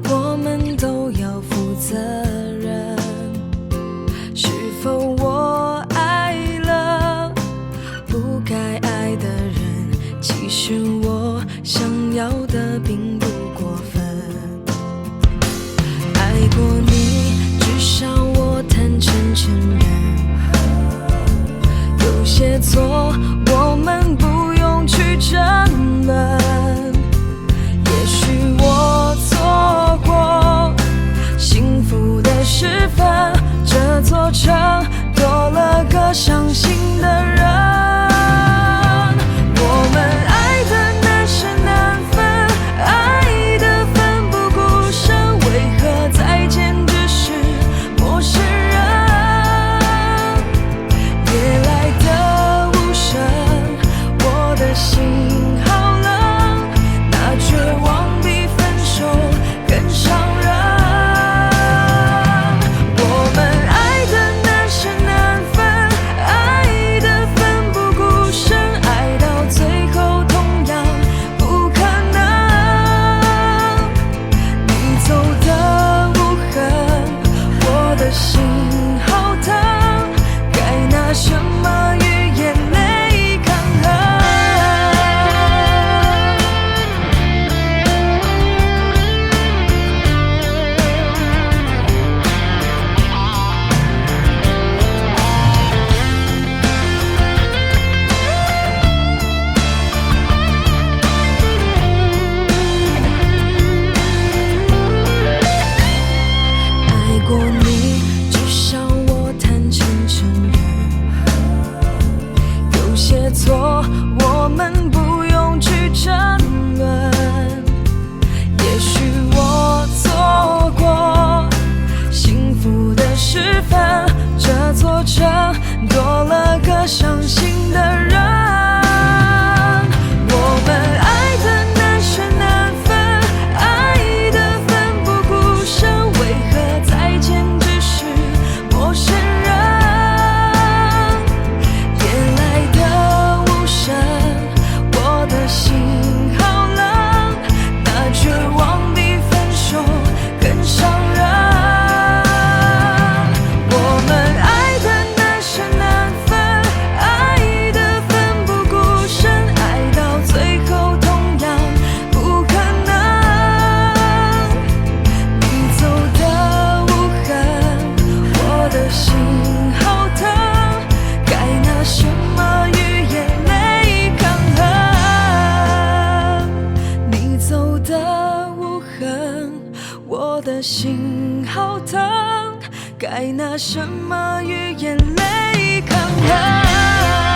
我们都要负责任。是否我爱了不该爱的人？其实我想要的并不过分。爱过你，至少我坦诚承认，有些错我们不用去争论。也许我错过幸福的时分，这座城多了个伤心的人。我们爱的难舍难分，爱的奋不顾身，为何再见只是陌生人？夜来的无声，我的心好冷，那绝望比分手更伤人。我们爱的难舍难分，爱的奋不顾身，爱到最后同样不可能。你走的无痕，我的心好疼，该拿什么与眼泪抗衡？爱过你，至少我坦诚承认，有些错我们不用去争论。也许我错过幸福的时分，这座城多了个伤心的人。我们爱的难舍难分，爱的奋不顾身，为何再见只是陌生人？夜来的无声，我的心好冷，那绝望比分手更伤人。我们爱的难舍难分，爱的奋不顾身，爱到最后同样不可能。你走的无痕，我的心好疼，该拿什么与眼泪抗衡？你走的无痕，我的心好疼，该拿什么与眼泪抗衡？